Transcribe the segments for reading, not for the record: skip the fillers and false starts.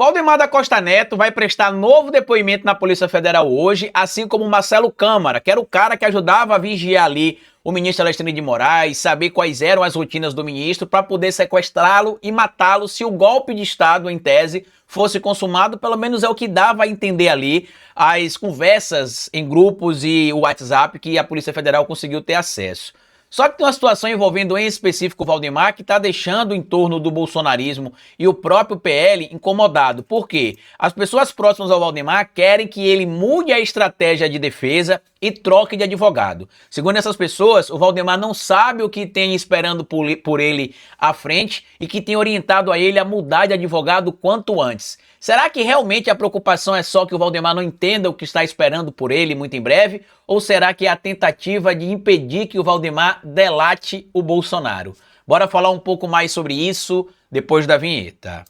Valdemar da Costa Neto vai prestar novo depoimento na Polícia Federal hoje, assim como Marcelo Câmara, que era o cara que ajudava a vigiar ali o ministro Alexandre de Moraes, saber quais eram as rotinas do ministro para poder sequestrá-lo e matá-lo se o golpe de Estado, em tese, fosse consumado. Pelo menos é o que dava a entender ali as conversas em grupos e o WhatsApp que a Polícia Federal conseguiu ter acesso. Só que tem uma situação envolvendo em específico o Valdemar que está deixando o entorno do bolsonarismo e o próprio PL incomodado. Por quê? As pessoas próximas ao Valdemar querem que ele mude a estratégia de defesa e troque de advogado. Segundo essas pessoas, o Valdemar não sabe o que tem esperando por ele à frente e que tem orientado a ele a mudar de advogado quanto antes. Será que realmente a preocupação é só que o Valdemar não entenda o que está esperando por ele muito em breve? Ou será que é a tentativa de impedir que o Valdemar delate o Bolsonaro? Bora falar um pouco mais sobre isso depois da vinheta.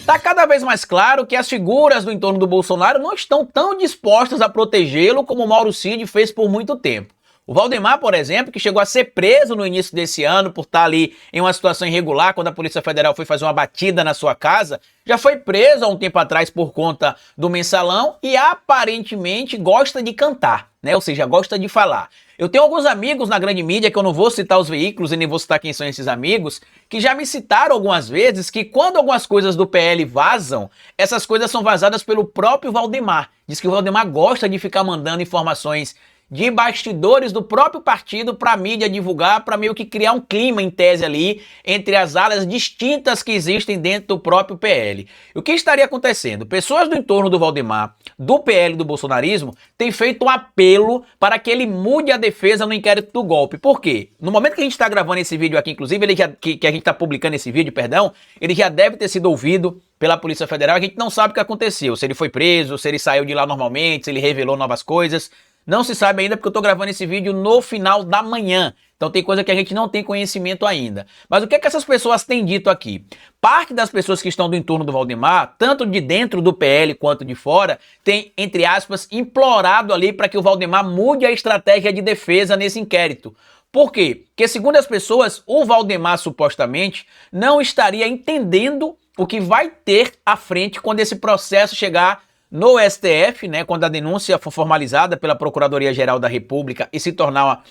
Está cada vez mais claro que as figuras do entorno do Bolsonaro não estão tão dispostas a protegê-lo como o Mauro Cid fez por muito tempo. O Valdemar, por exemplo, que chegou a ser preso no início desse ano por estar ali em uma situação irregular quando a Polícia Federal foi fazer uma batida na sua casa, já foi preso há um tempo atrás por conta do mensalão e aparentemente gosta de cantar, né? Ou seja, gosta de falar. Eu tenho alguns amigos na grande mídia, que eu não vou citar os veículos e nem vou citar quem são esses amigos, que já me citaram algumas vezes que quando algumas coisas do PL vazam, essas coisas são vazadas pelo próprio Valdemar. Diz que o Valdemar gosta de ficar mandando informações de bastidores do próprio partido para a mídia divulgar, para meio que criar um clima em tese ali entre as alas distintas que existem dentro do próprio PL. O que estaria acontecendo? Pessoas do entorno do Valdemar, do PL, do bolsonarismo, têm feito um apelo para que ele mude a defesa no inquérito do golpe. Por quê? No momento que a gente está gravando esse vídeo aqui, inclusive, que a gente está publicando esse vídeo, ele já deve ter sido ouvido pela Polícia Federal. A gente não sabe o que aconteceu, se ele foi preso, se ele saiu de lá normalmente, se ele revelou novas coisas. Não se sabe ainda porque eu estou gravando esse vídeo no final da manhã. Então tem coisa que a gente não tem conhecimento ainda. Mas o que é que essas pessoas têm dito aqui? Parte das pessoas que estão do entorno do Valdemar, tanto de dentro do PL quanto de fora, tem, entre aspas, implorado ali para que o Valdemar mude a estratégia de defesa nesse inquérito. Por quê? Porque, segundo as pessoas, o Valdemar supostamente não estaria entendendo o que vai ter à frente quando esse processo chegar no STF, né, quando a denúncia for formalizada pela Procuradoria-Geral da República e se tornar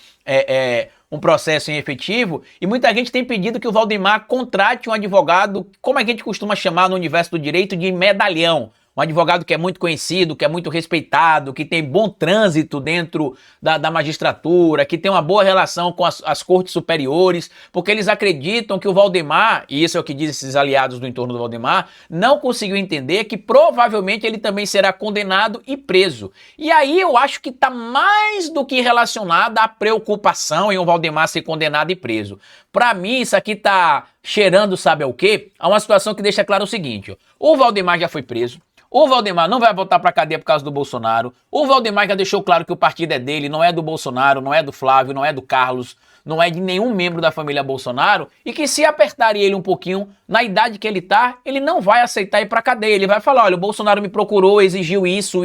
um processo em efetivo. E muita gente tem pedido que o Valdemar contrate um advogado, como a gente costuma chamar no universo do direito, de medalhão. Um advogado que é muito conhecido, que é muito respeitado, que tem bom trânsito dentro da magistratura, que tem uma boa relação com as cortes superiores, porque eles acreditam que o Valdemar, e isso é o que dizem esses aliados do entorno do Valdemar, não conseguiu entender que provavelmente ele também será condenado e preso. E aí eu acho que está mais do que relacionada à preocupação em o Valdemar ser condenado e preso. Para mim, isso aqui está cheirando, sabe o quê? Há uma situação que deixa claro o seguinte: ó, o Valdemar já foi preso. O Valdemar não vai voltar para a cadeia por causa do Bolsonaro. O Valdemar já deixou claro que o partido é dele, não é do Bolsonaro, não é do Flávio, não é do Carlos, não é de nenhum membro da família Bolsonaro, e que se apertarem ele um pouquinho, na idade que ele tá, ele não vai aceitar ir para a cadeia. Ele vai falar: olha, o Bolsonaro me procurou, exigiu isso,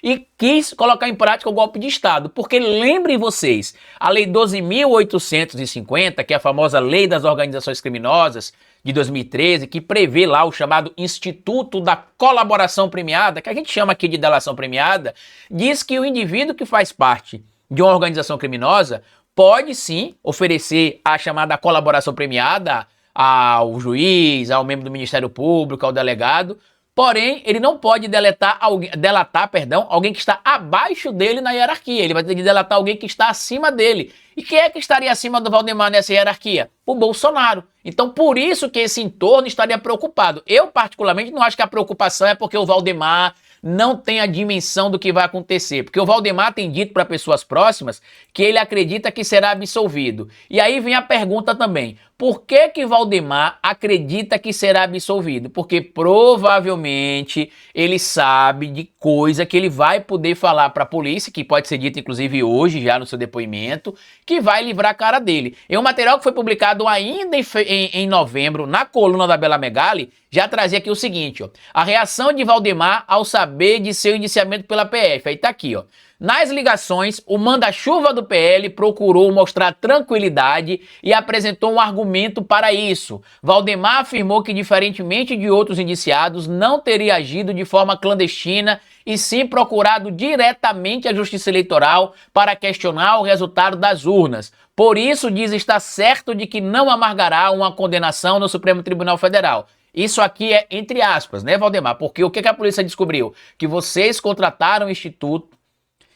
e quis colocar em prática o golpe de Estado. Porque lembrem vocês, a Lei 12.850, que é a famosa Lei das Organizações Criminosas, de 2013, que prevê lá o chamado Instituto da Colaboração Premiada, que a gente chama aqui de delação premiada, diz que o indivíduo que faz parte de uma organização criminosa pode sim oferecer a chamada colaboração premiada ao juiz, ao membro do Ministério Público, ao delegado, porém ele não pode delatar alguém que está abaixo dele na hierarquia. Ele vai ter que delatar alguém que está acima dele. E quem é que estaria acima do Valdemar nessa hierarquia? O Bolsonaro. Então, por isso que esse entorno estaria preocupado. Eu, particularmente, não acho que a preocupação é porque o Valdemar não tem a dimensão do que vai acontecer. Porque o Valdemar tem dito para pessoas próximas que ele acredita que será absolvido. E aí vem a pergunta também: por que Valdemar acredita que será absolvido? Porque provavelmente ele sabe de coisa que ele vai poder falar para a polícia, que pode ser dito inclusive hoje já no seu depoimento, que vai livrar a cara dele. Em um material que foi publicado ainda em novembro, na coluna da Bela Megali, já trazia aqui o seguinte: ó, a reação de Valdemar ao saber de seu indiciamento pela PF. Aí tá aqui, ó. Nas ligações, o manda-chuva do PL procurou mostrar tranquilidade e apresentou um argumento para isso. Valdemar afirmou que, diferentemente de outros indiciados, não teria agido de forma clandestina e sim procurado diretamente a Justiça Eleitoral para questionar o resultado das urnas. Por isso, diz estar certo de que não amargará uma condenação no Supremo Tribunal Federal. Isso aqui é entre aspas, né, Valdemar? Porque o que a polícia descobriu? Que vocês contrataram o Instituto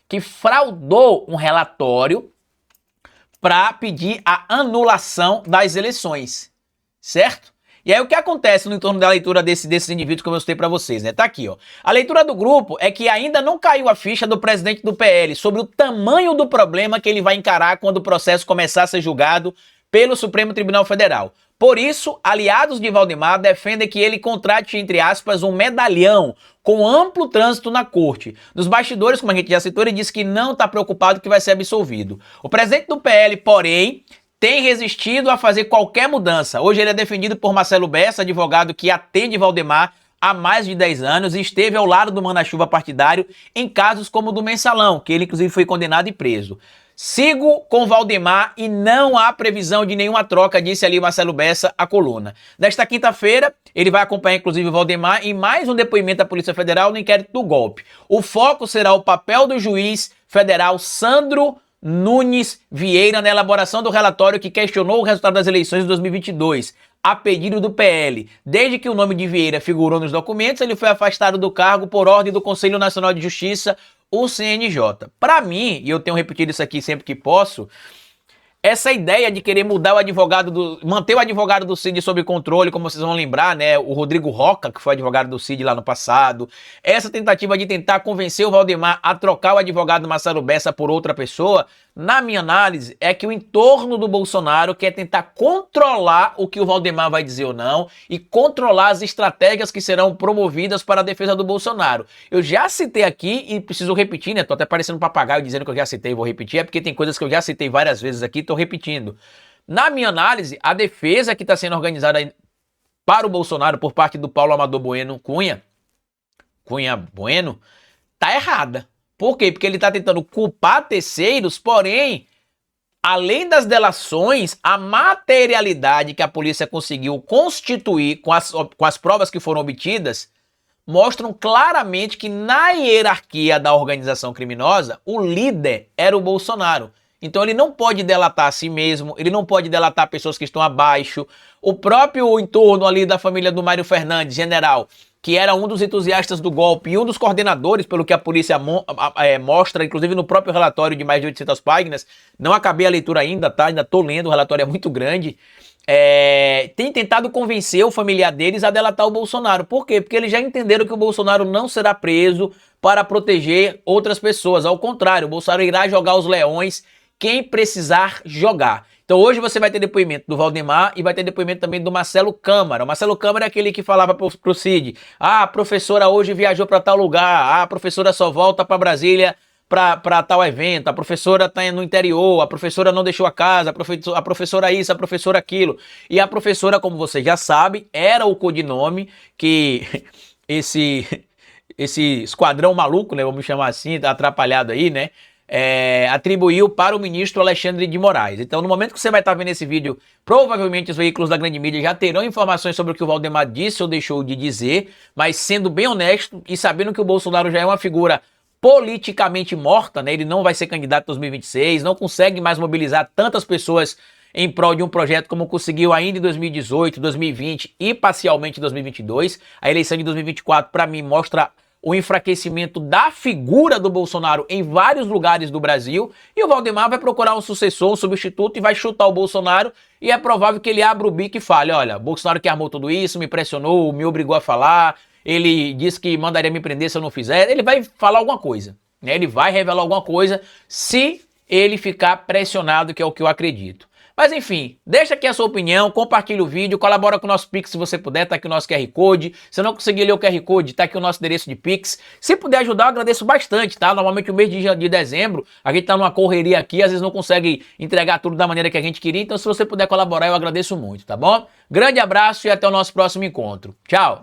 que fraudou um relatório para pedir a anulação das eleições, certo? E aí o que acontece no entorno da leitura desses indivíduos que eu mostrei para vocês, né? Tá aqui, ó. A leitura do grupo é que ainda não caiu a ficha do presidente do PL sobre o tamanho do problema que ele vai encarar quando o processo começar a ser julgado pelo Supremo Tribunal Federal. Por isso, aliados de Valdemar defendem que ele contrate, entre aspas, um medalhão com amplo trânsito na corte. Nos bastidores, como a gente já citou, ele disse que não está preocupado que vai ser absolvido. O presidente do PL, porém, tem resistido a fazer qualquer mudança. Hoje ele é defendido por Marcelo Bessa, advogado que atende Valdemar há mais de 10 anos e esteve ao lado do manda-chuva partidário em casos como o do Mensalão, que ele inclusive foi condenado e preso. Sigo com Valdemar e não há previsão de nenhuma troca, disse ali Marcelo Bessa à coluna. Nesta quinta-feira, ele vai acompanhar inclusive o Valdemar em mais um depoimento da Polícia Federal no inquérito do golpe. O foco será o papel do juiz federal Sandro Nunes Vieira na elaboração do relatório que questionou o resultado das eleições de 2022, a pedido do PL. Desde que o nome de Vieira figurou nos documentos, ele foi afastado do cargo por ordem do Conselho Nacional de Justiça, o CNJ. Para mim, e eu tenho repetido isso aqui sempre que posso, essa ideia de querer mudar o advogado manter o advogado do Cid sob controle, como vocês vão lembrar, né, o Rodrigo Roca, que foi advogado do Cid lá no passado, essa tentativa de tentar convencer o Valdemar a trocar o advogado Marcelo Bessa por outra pessoa, na minha análise, é que o entorno do Bolsonaro quer tentar controlar o que o Valdemar vai dizer ou não e controlar as estratégias que serão promovidas para a defesa do Bolsonaro. Eu já citei aqui e preciso repetir, né? Tô até parecendo um papagaio dizendo que eu já citei e vou repetir, é porque tem coisas que eu já citei várias vezes aqui, tô repetindo. Na minha análise, a defesa que está sendo organizada para o Bolsonaro por parte do Paulo Amador Cunha Bueno, tá errada. Por quê? Porque ele está tentando culpar terceiros, porém, além das delações, a materialidade que a polícia conseguiu constituir com as provas que foram obtidas mostram claramente que na hierarquia da organização criminosa, o líder era o Bolsonaro. Então ele não pode delatar a si mesmo, ele não pode delatar pessoas que estão abaixo. O próprio entorno ali da família do Mário Fernandes, general, que era um dos entusiastas do golpe e um dos coordenadores, pelo que a polícia mostra, inclusive no próprio relatório de mais de 800 páginas, não acabei a leitura ainda, tá? Ainda tô lendo, o relatório é muito grande, tem tentado convencer o familiar deles a delatar o Bolsonaro. Por quê? Porque eles já entenderam que o Bolsonaro não será preso para proteger outras pessoas. Ao contrário, o Bolsonaro irá jogar os leões quem precisar jogar. Então hoje você vai ter depoimento do Valdemar e vai ter depoimento também do Marcelo Câmara. O Marcelo Câmara é aquele que falava pro Cid, a professora hoje viajou para tal lugar, a professora só volta para Brasília para tal evento, a professora está no interior, a professora não deixou a casa, a professora isso, a professora aquilo. E a professora, como você já sabe, era o codinome que esse esquadrão maluco, né, vamos chamar assim, tá atrapalhado aí, né, atribuiu para o ministro Alexandre de Moraes. Então, no momento que você vai estar vendo esse vídeo, provavelmente os veículos da grande mídia já terão informações sobre o que o Valdemar disse ou deixou de dizer, mas sendo bem honesto e sabendo que o Bolsonaro já é uma figura politicamente morta, né? Ele não vai ser candidato em 2026, não consegue mais mobilizar tantas pessoas em prol de um projeto como conseguiu ainda em 2018, 2020 e parcialmente em 2022. A eleição de 2024, para mim, mostra o enfraquecimento da figura do Bolsonaro em vários lugares do Brasil, e o Valdemar vai procurar um sucessor, um substituto, e vai chutar o Bolsonaro, e é provável que ele abra o bico e fale, olha, Bolsonaro que armou tudo isso, me pressionou, me obrigou a falar, ele disse que mandaria me prender se eu não fizer, ele vai falar alguma coisa, né? Ele vai revelar alguma coisa se ele ficar pressionado, que é o que eu acredito. Mas enfim, deixa aqui a sua opinião, compartilha o vídeo, colabora com o nosso Pix se você puder, tá aqui o nosso QR Code. Se não conseguir ler o QR Code, tá aqui o nosso endereço de Pix. Se puder ajudar, eu agradeço bastante, tá? Normalmente o mês de dezembro, a gente tá numa correria aqui, às vezes não consegue entregar tudo da maneira que a gente queria, então se você puder colaborar, eu agradeço muito, tá bom? Grande abraço e até o nosso próximo encontro. Tchau!